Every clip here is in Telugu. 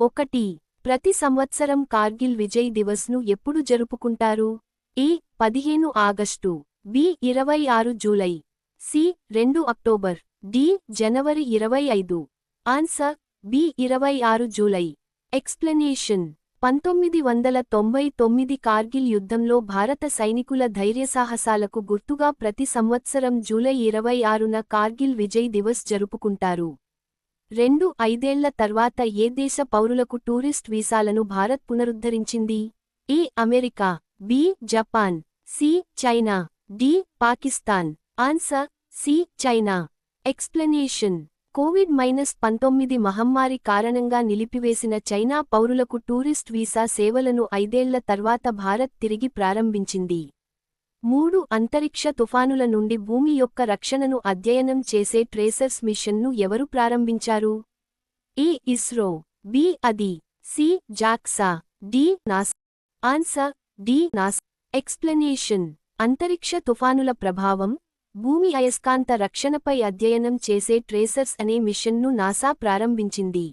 ఒకటి. ప్రతి సంవత్సరం కార్గిల్ విజయ్ దివస్ను ఎప్పుడు జరుపుకుంటారు? A. 15 August, B. 26 July, C. 2 October, D. జనవరి 25. Answer B. 26 July. Explanation 1999 Kargil యుద్ధంలో భారత సైనికుల ధైర్యసాహసాలకు గుర్తుగా ప్రతి సంవత్సరం జూలై 26న కార్గిల్ విజయ్ దివస్ జరుపుకుంటారు. 5 ఏళ్ల తర్వాత ఏ దేశ పౌరులకు టూరిస్ట్ వీసాలను భారత్ పునరుద్ధరించింది? A. America, B. Japan, C. China, D. Pakistan. Answer C. China. Explanation Covid మహమ్మారి కారణంగా నిలిపివేసిన చైనా పౌరులకు టూరిస్ట్ వీసా సేవలను 5 ఏళ్ల తర్వాత భారత్ తిరిగి ప్రారంభించింది. 3 అంతరిక్ష తుఫానుల నుండి భూమి యొక్క రక్షణను అధ్యయనం చేసే ట్రేసర్స్ మిషన్ను ఎవరు ప్రారంభించారు? ఏ. ఇస్రో, బి. అది, C. JAXA, D. NASA. Answer D. NASA. Explanation అంతరిక్ష తుఫానుల ప్రభావం, భూమి అయస్కాంత రక్షణపై అధ్యయనం చేసే ట్రేసర్స్ అనే మిషన్ను నాసా ప్రారంభించింది.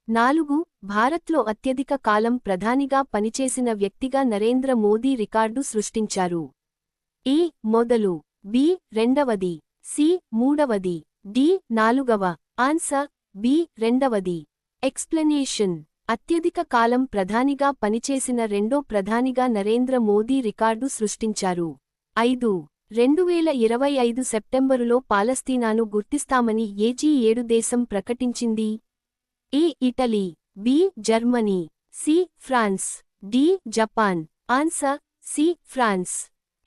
4 భారత్లో అత్యధిక కాలం ప్రధానిగా పనిచేసిన వ్యక్తిగా నరేంద్ర మోదీ రికార్డు సృష్టించారు. ఏ. మొదలు, బి. రెండవది, సి. మూడవది, డి. నాలుగవ. Answer B. రెండవది. ఎక్స్ప్లెనేషన్ అత్యధిక కాలం ప్రధానిగా పనిచేసిన రెండో ప్రధానిగా నరేంద్ర మోదీ రికార్డు సృష్టించారు. 5 2025 సెప్టెంబరులో పాలస్తీనాను గుర్తిస్తామని ఏ G7 దేశం ప్రకటించింది? A. Italy, B. Germany, C. France, D. Japan. Answer C. France.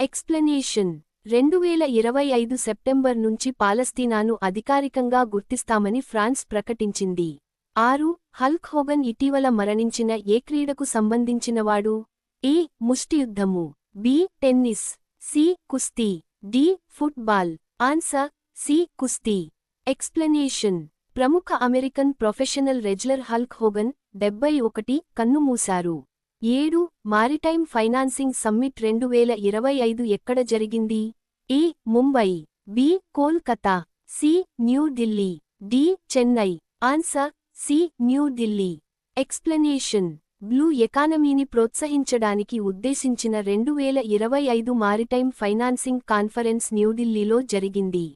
Explanation 2025 September నుంచి పాలస్తీనాను అధికారికంగా గుర్తిస్తామని ఫ్రాన్స్ ప్రకటించింది. 6 హల్క్ హోగన్ ఇటీవల మరణించిన ఏ క్రీడకు సంబంధించినవాడు? ఏ. ముష్టియుద్ధము, బి. Tennis, C. కుస్తీ, డి. ఫుట్బాల్. Answer C. కుస్తీ. ఎక్స్ప్లెనేషన్ ప్రముఖ American professional wrestler Hulk Hogan 71 కన్నుమూశారు. 7 మారిటైమ్ ఫైనాన్సింగ్ సమ్మిట్ 2025 ఎక్కడ జరిగింది? ఏ. Mumbai, B. Kolkata, C. New Delhi, D. Chennai. Answer C. New Delhi. Explanation blue ఎకానమీని ప్రోత్సహించడానికి ఉద్దేశించిన 2025 మారిటైమ్ ఫైనాన్సింగ్ కాన్ఫరెన్స్ న్యూఢిల్లీలో జరిగింది.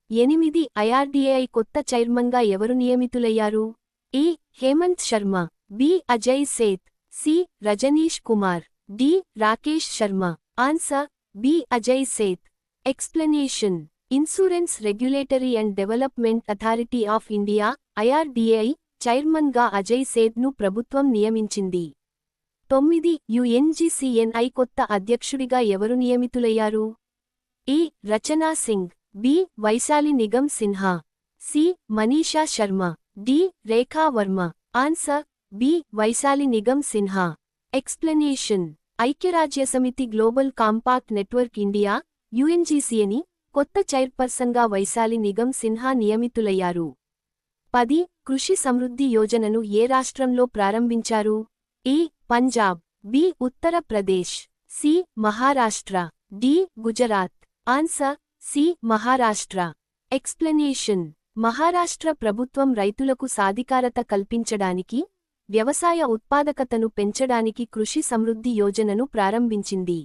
8 IRDAI కొత్త చైర్మన్గా ఎవరు నియమితులయ్యారు? A. Hemant Sharma, B. Ajay Seth, C. Rajneesh Kumar, D. Rakesh Sharma. Answer B. Ajay Seth. Explanation insurance regulatory and development authority of India IRDAI చైర్మన్గా అజయ్ సేథ్ను ప్రభుత్వం నియమించింది. 9 UNGCNI కొత్త అధ్యక్షుడిగా ఎవరు నియమితులయ్యారు? A. Rachna Singh, B. Vaishali Nigam Sinha, C. Manisha Sharma, D. Rekha Verma. Answer B. Vaishali Nigam Sinha. Explanation ఐక్యరాజ్యసమితి global compact network India UNGCNI కొత్త చైర్పర్సన్గా వైశాలి నిగమ్ సిన్హా నియమితులయ్యారు. 10 కృషి సమృద్ధి యోజనను ఏ రాష్ట్రంలో ప్రారంభించారు? A. Punjab, B. Uttar Pradesh, C. Maharashtra, D. Gujarat. Answer C. Maharashtra. Explanation Maharashtra ప్రభుత్వం రైతులకు సాధికారత కల్పించడానికి, వ్యవసాయ ఉత్పాదకతను పెంచడానికి కృషి సమృద్ధి యోజనను ప్రారంభించింది.